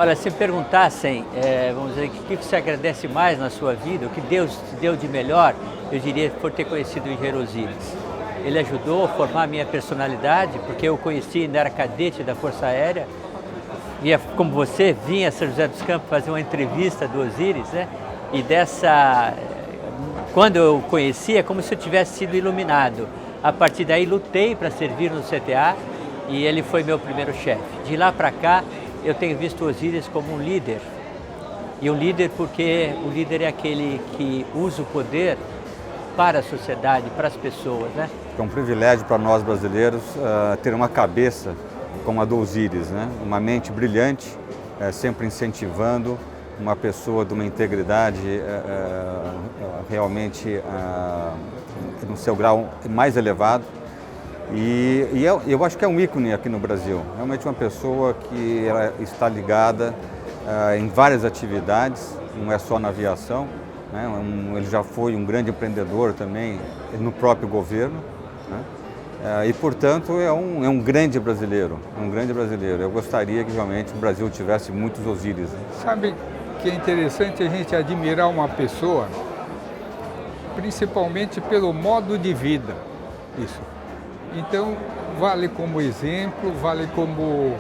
Olha, se me perguntassem, vamos dizer, o que você agradece mais na sua vida, o que Deus te deu de melhor, eu diria por ter conhecido o engenheiro Osíris. Ele ajudou a formar a minha personalidade, porque eu conheci, ainda era cadete da Força Aérea, e como você, vinha a São José dos Campos fazer uma entrevista do Osíris, né? E quando eu conheci, é como se eu tivesse sido iluminado. A partir daí, lutei para servir no CTA e ele foi meu primeiro chefe. De lá para cá, eu tenho visto o Osíris como um líder. E um líder porque o líder é aquele que usa o poder para a sociedade, para as pessoas, né? É um privilégio para nós brasileiros ter uma cabeça como a do Osíris, né? Uma mente brilhante, sempre incentivando, uma pessoa de uma integridade realmente no seu grau mais elevado. E eu acho que é um ícone aqui no Brasil, realmente uma pessoa que ela está ligada em várias atividades, não é só na aviação, né? Ele já foi um grande empreendedor também no próprio governo, né? E, portanto, é um grande brasileiro, Eu gostaria que realmente o Brasil tivesse muitos Osíris. Né? Sabe que é interessante a gente admirar uma pessoa, principalmente pelo modo de vida, isso. Então, vale como exemplo, vale como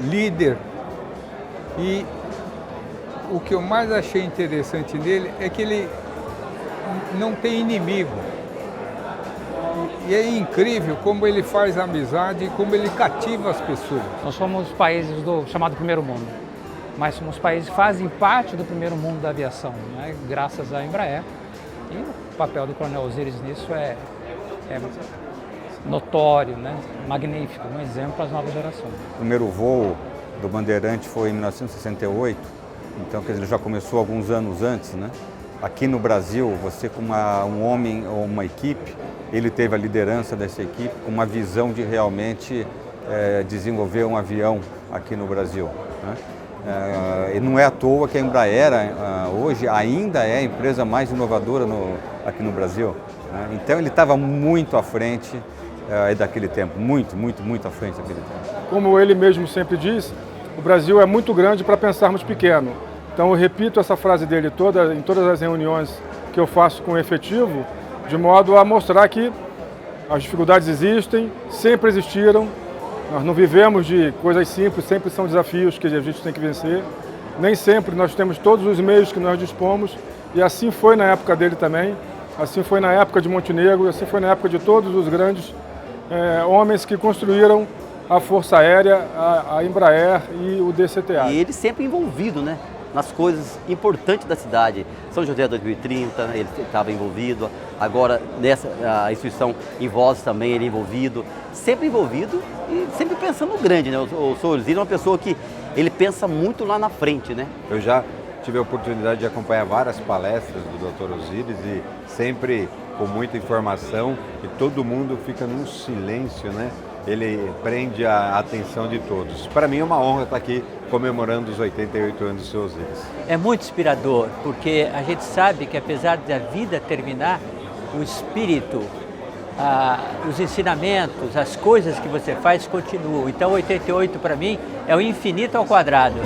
líder. E o que eu mais achei interessante nele é que ele não tem inimigo. E é incrível como ele faz amizade e como ele cativa as pessoas. Nós somos países do chamado primeiro mundo, mas somos países que fazem parte do primeiro mundo da aviação, né? Graças à Embraer. E o papel do Coronel Osíris nisso é notório, né? Magnífico, um exemplo para as novas gerações. O primeiro voo do Bandeirante foi em 1968, então quer dizer, ele já começou alguns anos antes, né? Aqui no Brasil, você com um homem ou uma equipe, ele teve a liderança dessa equipe com uma visão de realmente desenvolver um avião aqui no Brasil, né? E não é à toa que a Embraer hoje ainda é a empresa mais inovadora aqui no Brasil, né? Então ele estava muito à frente daquele tempo, muito à frente daquele tempo. Como ele mesmo sempre diz, o Brasil é muito grande para pensarmos pequeno. Então eu repito essa frase dele em todas as reuniões que eu faço com o efetivo, de modo a mostrar que as dificuldades existem, sempre existiram. Nós não vivemos de coisas simples, sempre são desafios que a gente tem que vencer. Nem sempre nós temos todos os meios que nós dispomos, e assim foi na época dele também, assim foi na época de Montenegro, assim foi na época de todos os grandes homens que construíram a Força Aérea, a Embraer e o DCTA. E ele sempre envolvido, né, nas coisas importantes da cidade. São José 2030, ele estava envolvido, agora a instituição em Vozes também ele é envolvido, sempre envolvido e sempre pensando grande, né? O Sr. Osíris é uma pessoa que ele pensa muito lá na frente, né? Eu já tive a oportunidade de acompanhar várias palestras do Dr. Osíris e sempre com muita informação e todo mundo fica num silêncio, né? Ele prende a atenção de todos. Para mim é uma honra estar aqui comemorando os 88 anos do Sr. Osíris. É muito inspirador, porque a gente sabe que apesar da vida terminar, o espírito, os ensinamentos, as coisas que você faz continuam. Então 88 para mim é o infinito ao quadrado.